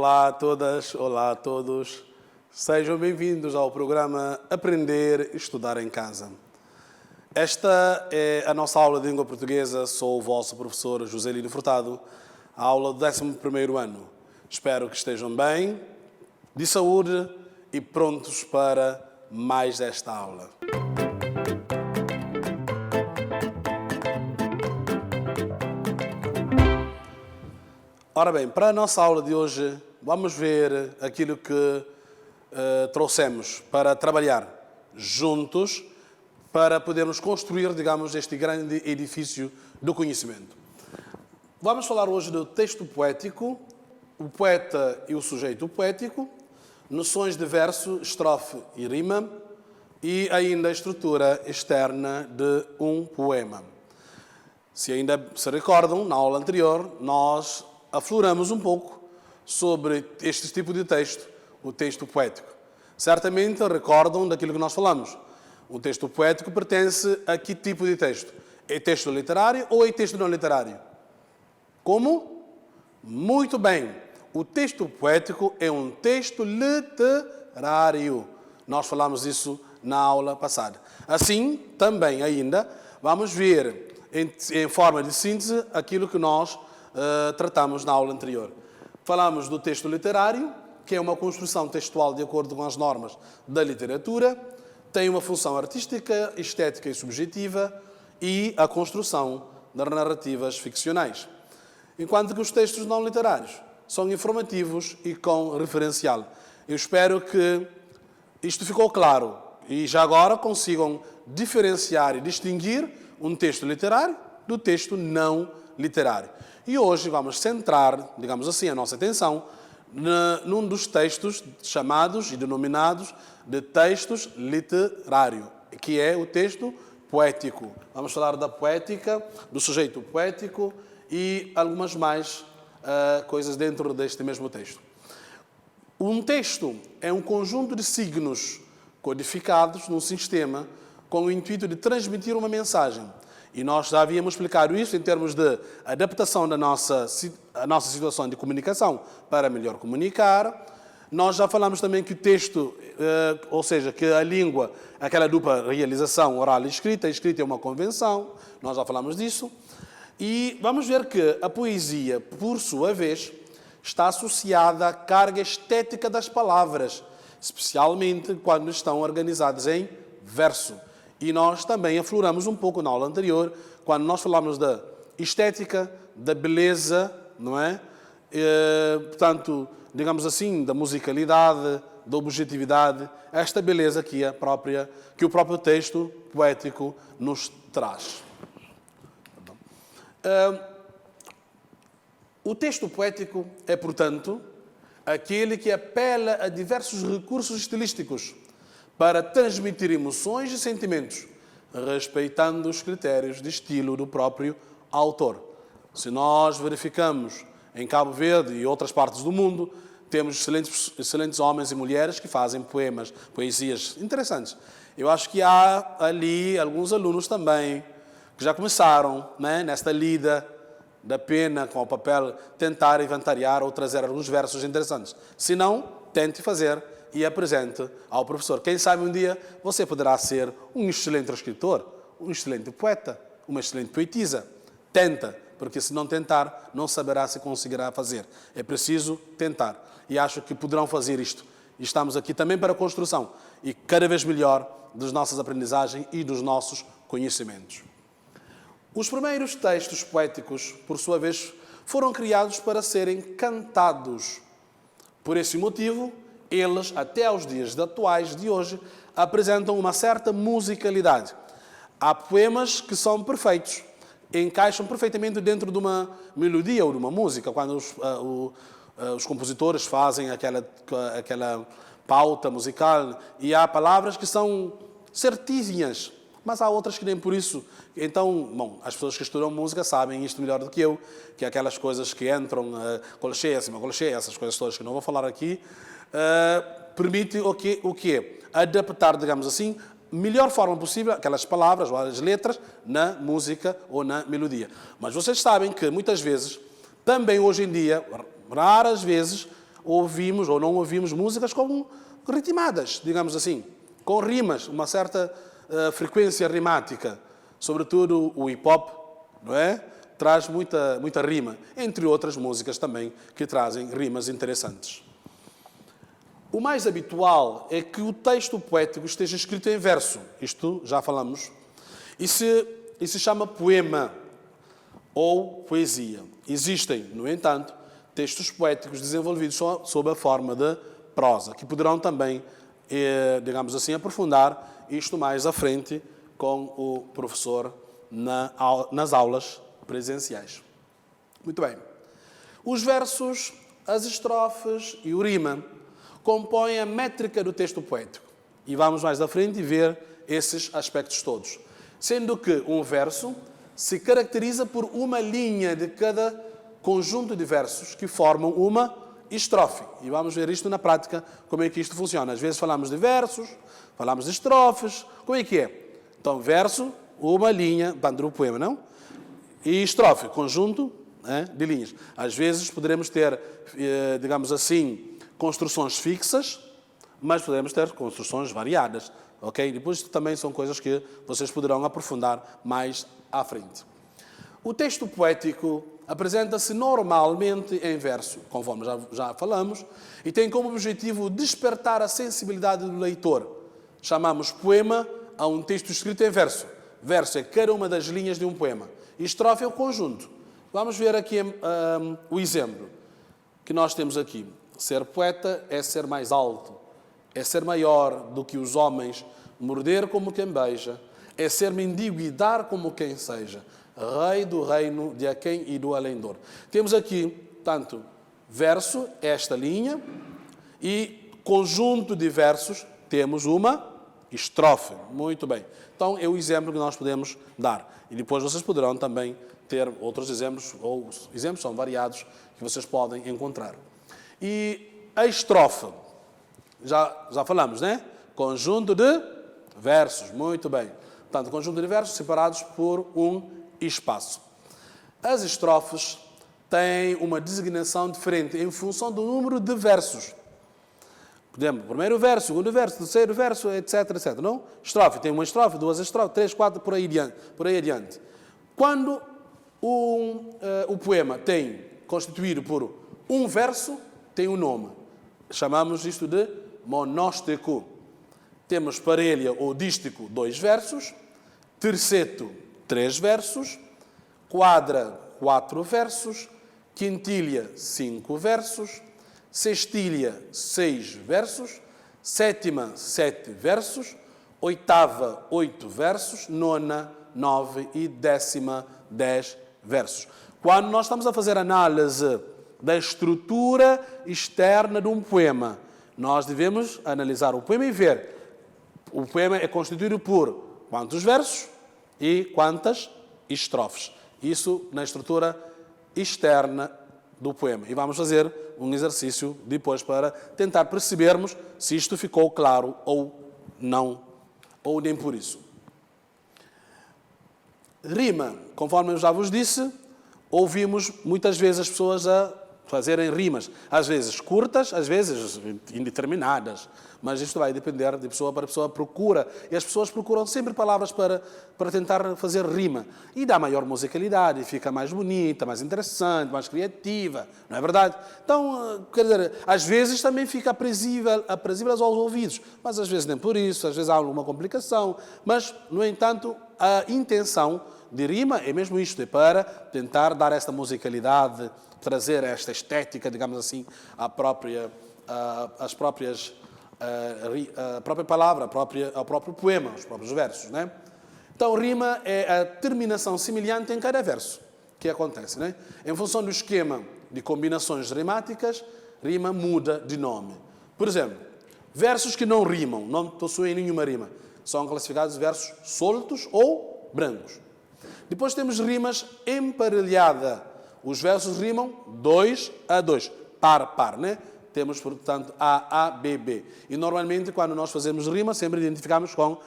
Olá a todas, olá a todos. Sejam bem-vindos ao programa Aprender e Estudar em Casa. Esta é a nossa aula de língua portuguesa. Sou o vosso professor Joselino Furtado, a aula do 11º ano. Espero que estejam bem, de saúde e prontos para mais esta aula. Ora bem, para a nossa aula de hoje, vamos ver aquilo que trouxemos para trabalhar juntos, para podermos construir, digamos, este grande edifício do conhecimento. Vamos falar hoje do texto poético, o poeta e o sujeito poético, noções de verso, estrofe e rima, e ainda a estrutura externa de um poema. Se ainda se recordam, na aula anterior, nós afloramos um pouco sobre este tipo de texto, o texto poético. Certamente recordam daquilo que nós falamos. O texto poético pertence a que tipo de texto? É texto literário ou é texto não literário? Como? Muito bem. O texto poético é um texto literário. Nós falamos isso na aula passada. Assim, também ainda, vamos ver em forma de síntese aquilo que nós tratamos na aula anterior. Falamos do texto literário, que é uma construção textual de acordo com as normas da literatura, tem uma função artística, estética e subjetiva, e a construção das narrativas ficcionais. Enquanto que os textos não literários são informativos e com referencial. Eu espero que isto ficou claro e já agora consigam diferenciar e distinguir um texto literário do texto não literário. E hoje vamos centrar, digamos assim, a nossa atenção num dos textos chamados e denominados de textos literários, que é o texto poético. Vamos falar da poética, do sujeito poético e algumas mais coisas dentro deste mesmo texto. Um texto é um conjunto de signos codificados num sistema com o intuito de transmitir uma mensagem. E nós já havíamos explicado isso em termos de adaptação da nossa situação de comunicação para melhor comunicar. Nós já falamos também que o texto, ou seja, que a língua, aquela dupla realização oral e escrita, a escrita é uma convenção, nós já falamos disso. E vamos ver que a poesia, por sua vez, está associada à carga estética das palavras, especialmente quando estão organizadas em verso. E nós também afloramos um pouco na aula anterior, quando nós falamos da estética, da beleza, não é? Portanto, digamos assim, da musicalidade, da objetividade, esta beleza que o próprio texto poético nos traz. O texto poético é, portanto, aquele que apela a diversos recursos estilísticos para transmitir emoções e sentimentos, respeitando os critérios de estilo do próprio autor. Se nós verificamos em Cabo Verde e outras partes do mundo, temos excelentes homens e mulheres que fazem poesias interessantes. Eu acho que há ali alguns alunos também que já começaram, né, nesta lida da pena com o papel, tentar inventariar ou trazer alguns versos interessantes. Se não, tente fazer e apresente ao professor. Quem sabe um dia você poderá ser um excelente escritor, um excelente poeta, uma excelente poetisa. Tenta, porque se não tentar, não saberá se conseguirá fazer. É preciso tentar. E acho que poderão fazer isto. E estamos aqui também para a construção e cada vez melhor das nossas aprendizagens e dos nossos conhecimentos. Os primeiros textos poéticos, por sua vez, foram criados para serem cantados. Por esse motivo, eles, até aos dias atuais de hoje, apresentam uma certa musicalidade. Há poemas que são perfeitos, encaixam perfeitamente dentro de uma melodia ou de uma música, quando os compositores fazem aquela pauta musical, e há palavras que são certinhas, mas há outras que nem por isso. Então, bom, as pessoas que estudam música sabem isto melhor do que eu, que aquelas coisas que entram, colcheia, essas coisas todas que não vou falar aqui, permite o quê? Adaptar, digamos assim, melhor forma possível aquelas palavras ou as letras na música ou na melodia. Mas vocês sabem que muitas vezes, também hoje em dia, raras vezes, ouvimos ou não ouvimos músicas com ritmadas, digamos assim, com rimas, uma certa frequência rimática. Sobretudo o hip-hop, não é? Traz muita rima, entre outras músicas também que trazem rimas interessantes. O mais habitual é que o texto poético esteja escrito em verso. Isto já falamos. E se chama poema ou poesia. Existem, no entanto, textos poéticos desenvolvidos sob a forma de prosa, que poderão também, digamos assim, aprofundar isto mais à frente com o professor nas aulas presenciais. Muito bem. Os versos, as estrofes e o rima compõem a métrica do texto poético. E vamos mais à frente ver esses aspectos todos. Sendo que um verso se caracteriza por uma linha de cada conjunto de versos que formam uma estrofe. E vamos ver isto na prática, como é que isto funciona. Às vezes falamos de versos, falamos de estrofes. Como é que é? Então, verso, uma linha, do poema, não? E estrofe, conjunto de linhas. Às vezes poderemos ter, digamos assim, construções fixas, mas podemos ter construções variadas. Ok? Depois também são coisas que vocês poderão aprofundar mais à frente. O texto poético apresenta-se normalmente em verso, conforme já falamos, e tem como objetivo despertar a sensibilidade do leitor. Chamamos poema a um texto escrito em verso. Verso é cada uma das linhas de um poema. E estrofe é o conjunto. Vamos ver aqui o exemplo que nós temos aqui. Ser poeta é ser mais alto, é ser maior do que os homens, morder como quem beija, é ser mendigo e dar como quem seja, rei do reino de aquém e do além-dor. Temos aqui, tanto verso, esta linha, e conjunto de versos, temos uma estrofe. Muito bem. Então, é o exemplo que nós podemos dar. E depois vocês poderão também ter outros exemplos, ou os exemplos são variados, que vocês podem encontrar. E a estrofe, já falamos, né? Conjunto de versos, muito bem. Portanto, conjunto de versos separados por um espaço. As estrofes têm uma designação diferente em função do número de versos. Por exemplo, primeiro verso, segundo verso, terceiro verso, etc, etc. Não? Estrofe, tem uma estrofe, duas estrofes, três, quatro, por aí adiante. Quando o poema tem constituído por um verso, tem um nome. Chamamos isto de monóstico. Temos parelha ou dístico, 2 versos. Terceto, 3 versos. Quadra, 4 versos. Quintilha, 5 versos. Sextilha, 6 versos. Sétima, 7 versos. Oitava, 8 versos. Nona, 9 e décima, 10 versos. Quando nós estamos a fazer análise da estrutura externa de um poema, nós devemos analisar o poema e ver. O poema é constituído por quantos versos e quantas estrofes. Isso na estrutura externa do poema. E vamos fazer um exercício depois para tentar percebermos se isto ficou claro ou não, ou nem por isso. Rima, conforme eu já vos disse, ouvimos muitas vezes as pessoas a fazerem rimas, às vezes curtas, às vezes indeterminadas, mas isto vai depender de pessoa para pessoa, procura, e as pessoas procuram sempre palavras para tentar fazer rima, e dá maior musicalidade, fica mais bonita, mais interessante, mais criativa, não é verdade? Então, quer dizer, às vezes também fica aprazível aos ouvidos, mas às vezes nem por isso, às vezes há alguma complicação, mas, no entanto, a intenção de rima é mesmo isto, é para tentar dar esta musicalidade, trazer esta estética, digamos assim, a própria palavra, ao próprio poema, os próprios versos, né? Então, rima é a terminação semelhante em cada verso que acontece, né? Em função do esquema de combinações rimáticas, rima muda de nome. Por exemplo, versos que não rimam, não possuem nenhuma rima, são classificados versos soltos ou brancos. Depois temos rimas emparelhada. Os versos rimam 2 a 2, par, né? Temos, portanto, A, B, B. E, normalmente, quando nós fazemos rima, sempre identificamos com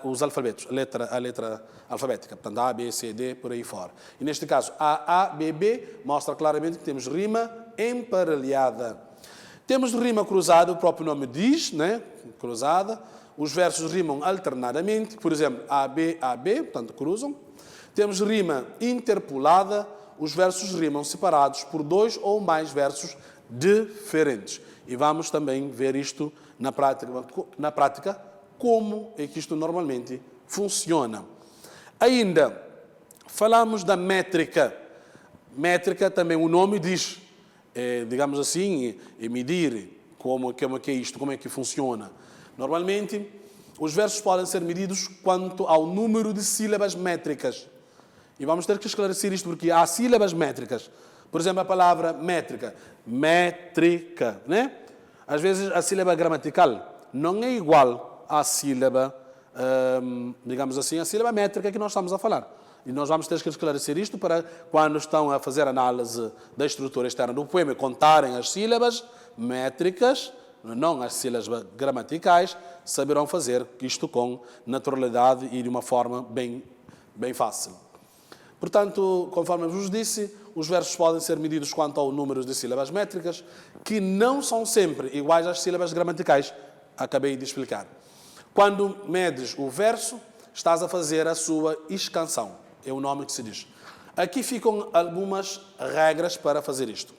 os alfabetos, a letra alfabética. Portanto, A, B, C, D, por aí fora. E, neste caso, A, B, B, mostra claramente que temos rima emparelhada. Temos rima cruzada, o próprio nome diz, né? Cruzada. Os versos rimam alternadamente, por exemplo, AB, AB, portanto cruzam. Temos rima interpolada, os versos rimam separados por 2 ou mais versos diferentes. E vamos também ver isto na prática como é que isto normalmente funciona. Ainda falamos da métrica. Métrica também o nome diz, digamos assim, medir como é isto, como é que funciona. Normalmente, os versos podem ser medidos quanto ao número de sílabas métricas. E vamos ter que esclarecer isto porque há sílabas métricas. Por exemplo, a palavra métrica. Métrica, né? Às vezes a sílaba gramatical não é igual à sílaba, digamos assim, a sílaba métrica que nós estamos a falar. E nós vamos ter que esclarecer isto para quando estão a fazer análise da estrutura externa do poema, contarem as sílabas métricas, não as sílabas gramaticais, saberão fazer isto com naturalidade e de uma forma bem fácil. Portanto, conforme eu vos disse, os versos podem ser medidos quanto ao número de sílabas métricas, que não são sempre iguais às sílabas gramaticais. Acabei de explicar. Quando medes o verso, estás a fazer a sua escansão. É o nome que se diz. Aqui ficam algumas regras para fazer isto.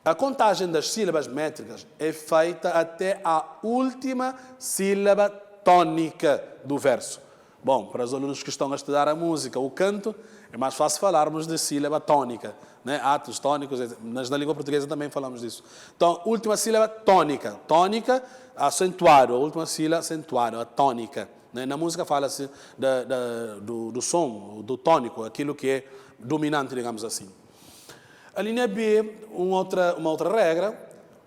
A contagem das sílabas métricas é feita até a última sílaba tônica do verso. Bom, para os alunos que estão a estudar a música, o canto, é mais fácil falarmos de sílaba tônica, né? Atos tônicos, mas na língua portuguesa também falamos disso. Então, última sílaba tônica. Tônica, acentuário, a última sílaba acentuário, a tônica. Né? Na música fala-se do som, do tônico, aquilo que é dominante, digamos assim. A linha B, uma outra regra,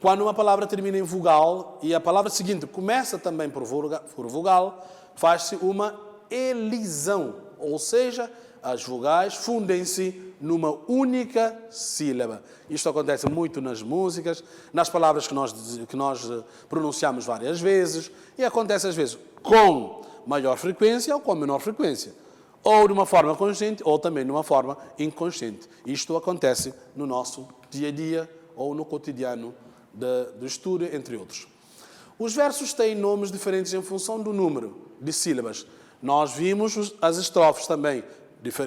quando uma palavra termina em vogal e a palavra seguinte começa também por vogal, faz-se uma elisão, ou seja, as vogais fundem-se numa única sílaba. Isto acontece muito nas músicas, nas palavras que nós pronunciamos várias vezes, e acontece às vezes com maior frequência ou com menor frequência. Ou de uma forma consciente ou também de uma forma inconsciente. Isto acontece no nosso dia a dia ou no cotidiano do estudo, entre outros. Os versos têm nomes diferentes em função do número de sílabas. Nós vimos as estrofes também,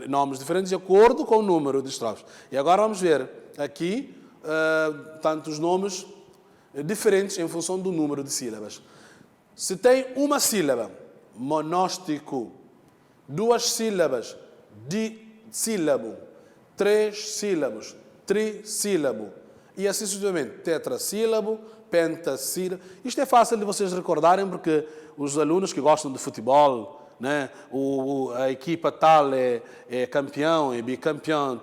nomes diferentes de acordo com o número de estrofes. E agora vamos ver aqui tantos nomes diferentes em função do número de sílabas. Se tem uma sílaba, monóstico, 2 sílabas, dissílabo, 3 sílabos, trissílabo, e assim sucessivamente, tetrassílabo, pentassílabo. Isto é fácil de vocês recordarem porque os alunos que gostam de futebol, né, a equipa tal é campeão, é bicampeão,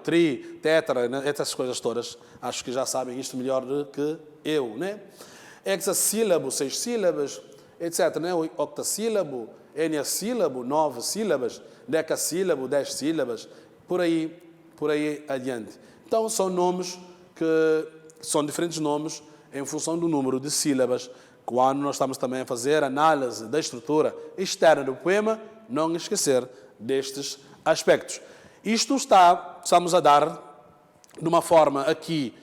tetra, né, essas coisas todas, acho que já sabem isto melhor do que eu, né? Hexassílabo, 6 sílabas, etc, né? Octassílabo, eneassílabo, 9 sílabas, decassílabo, 10 sílabas, por aí adiante. Então, são nomes que são diferentes nomes em função do número de sílabas. Quando nós estamos também a fazer análise da estrutura externa do poema, não esquecer destes aspectos. Isto estamos a dar de uma forma aqui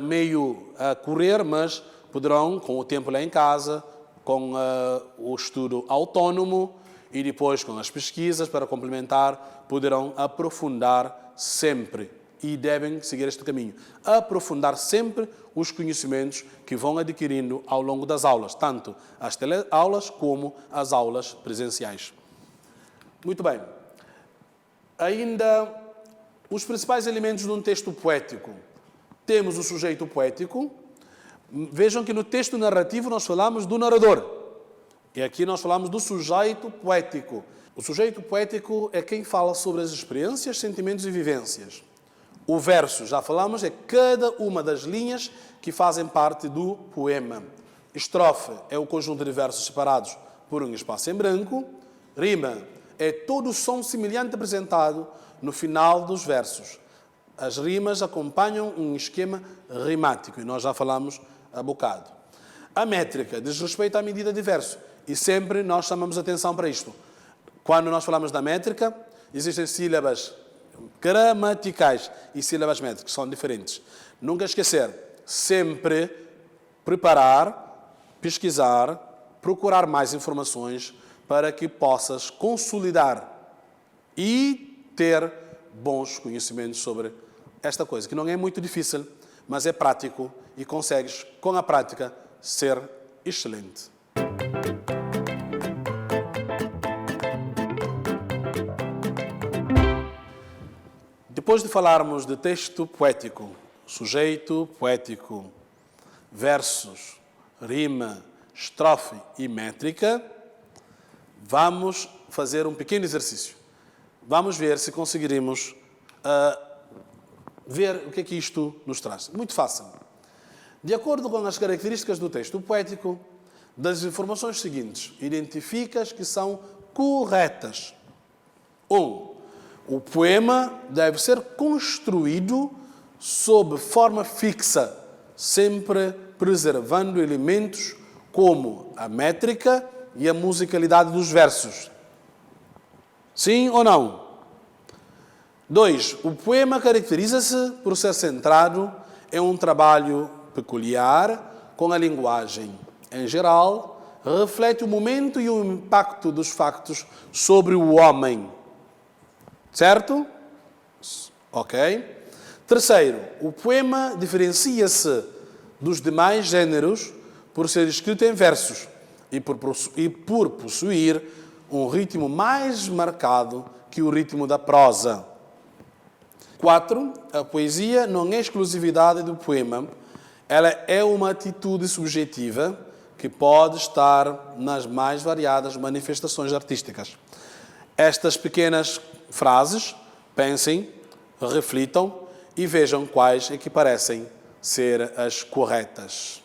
meio a correr, mas poderão, com o tempo lá em casa, com o estudo autónomo e depois com as pesquisas para complementar, poderão aprofundar sempre e devem seguir este caminho. Aprofundar sempre os conhecimentos que vão adquirindo ao longo das aulas, tanto as teleaulas como as aulas presenciais. Muito bem. Ainda os principais elementos de um texto poético. Temos o sujeito poético. Vejam que no texto narrativo nós falamos do narrador. E aqui nós falamos do sujeito poético. O sujeito poético é quem fala sobre as experiências, sentimentos e vivências. O verso, já falamos, é cada uma das linhas que fazem parte do poema. Estrofe é o conjunto de versos separados por um espaço em branco. Rima é todo o som semelhante apresentado no final dos versos. As rimas acompanham um esquema rimático, e nós já falamos há bocado. A métrica diz respeito à medida de verso, e sempre nós chamamos atenção para isto. Quando nós falamos da métrica, existem sílabas gramaticais e sílabas métricas, são diferentes. Nunca esquecer, sempre preparar, pesquisar, procurar mais informações para que possas consolidar e ter bons conhecimentos sobre esta coisa, que não é muito difícil, mas é prático e consegues, com a prática, ser excelente. Depois de falarmos de texto poético, sujeito poético, versos, rima, estrofe e métrica, vamos fazer um pequeno exercício. Vamos ver se conseguiremos ver o que é que isto nos traz. Muito fácil. De acordo com as características do texto poético, das informações seguintes, identificas que são corretas. 1. O poema deve ser construído sob forma fixa, sempre preservando elementos como a métrica e a musicalidade dos versos. Sim ou não? 2. O poema caracteriza-se por ser centrado em um trabalho peculiar com a linguagem. Em geral, reflete o momento e o impacto dos factos sobre o homem. Certo? Ok. 3. O poema diferencia-se dos demais gêneros por ser escrito em versos e por possuir um ritmo mais marcado que o ritmo da prosa. 4. A poesia não é exclusividade do poema, ela é uma atitude subjetiva que pode estar nas mais variadas manifestações artísticas. Estas pequenas frases, pensem, reflitam e vejam quais é que parecem ser as corretas.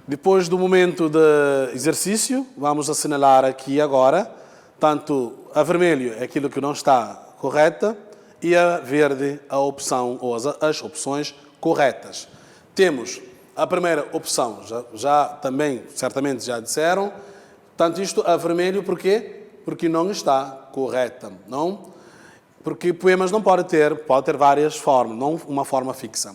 Depois do momento de exercício, vamos assinalar aqui agora, tanto a vermelho é aquilo que não está correta e a verde a opção ou as opções corretas. Temos a primeira opção, já também, certamente já disseram, tanto isto a vermelho, porquê? Porque não está correta, não? Porque poemas não pode ter várias formas, não uma forma fixa.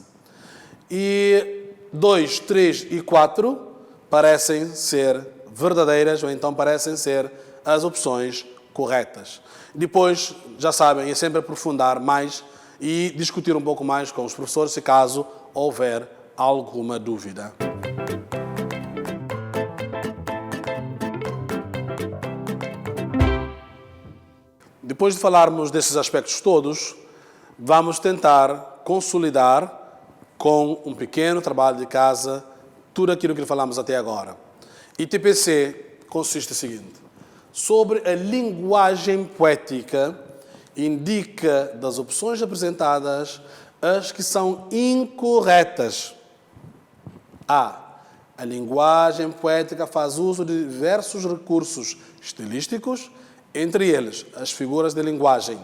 E 2, 3 e 4 parecem ser verdadeiras ou então parecem ser as opções corretas. Depois, já sabem, é sempre aprofundar mais e discutir um pouco mais com os professores se caso houver alguma dúvida. Depois de falarmos desses aspectos todos, vamos tentar consolidar com um pequeno trabalho de casa tudo aquilo que falamos até agora. E TPC consiste no seguinte: sobre a linguagem poética, indica das opções apresentadas as que são incorretas. A linguagem poética faz uso de diversos recursos estilísticos, entre eles as figuras de linguagem.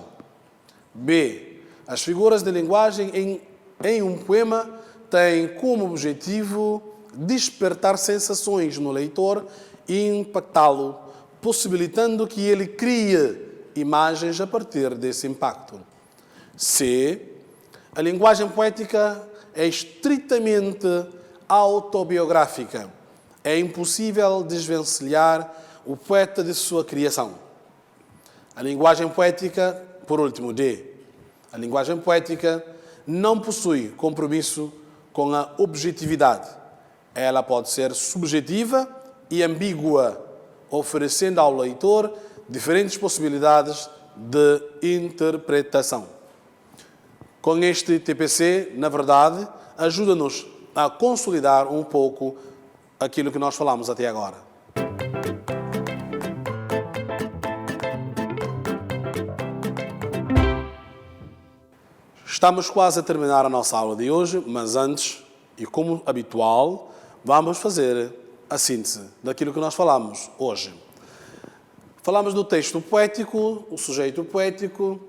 B. As figuras de linguagem em um poema têm como objetivo despertar sensações no leitor e impactá-lo, possibilitando que ele crie imagens a partir desse impacto. C. A linguagem poética é estritamente autobiográfica. É impossível desvencilhar o poeta de sua criação. A linguagem poética, por último, D. A linguagem poética não possui compromisso com a objetividade. Ela pode ser subjetiva e ambígua, oferecendo ao leitor diferentes possibilidades de interpretação. Com este TPC, na verdade, ajuda-nos a consolidar um pouco aquilo que nós falamos até agora. Estamos quase a terminar a nossa aula de hoje, mas antes, e como habitual, vamos fazer a síntese daquilo que nós falamos hoje. Falamos do texto poético, o sujeito poético.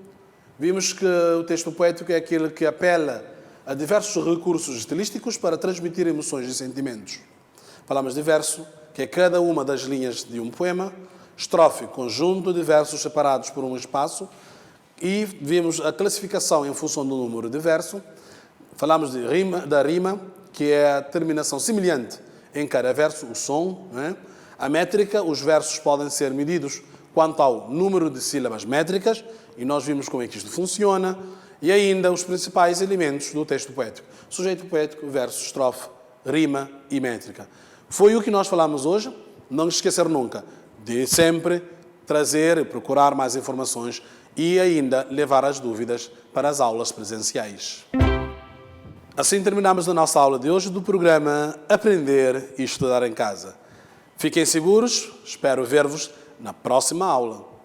Vimos que o texto poético é aquele que apela a diversos recursos estilísticos para transmitir emoções e sentimentos. Falamos de verso, que é cada uma das linhas de um poema, estrofe, conjunto de versos separados por um espaço, e vimos a classificação em função do número de verso. Falamos da rima, que é a terminação semelhante em cada verso, o som. Né? A métrica, os versos podem ser medidos quanto ao número de sílabas métricas, e nós vimos como é que isto funciona, e ainda os principais elementos do texto poético. Sujeito poético, verso, estrofe, rima e métrica. Foi o que nós falamos hoje. Não esquecer nunca de sempre trazer e procurar mais informações e ainda levar as dúvidas para as aulas presenciais. Assim terminamos a nossa aula de hoje do programa Aprender e Estudar em Casa. Fiquem seguros, espero ver-vos na próxima aula.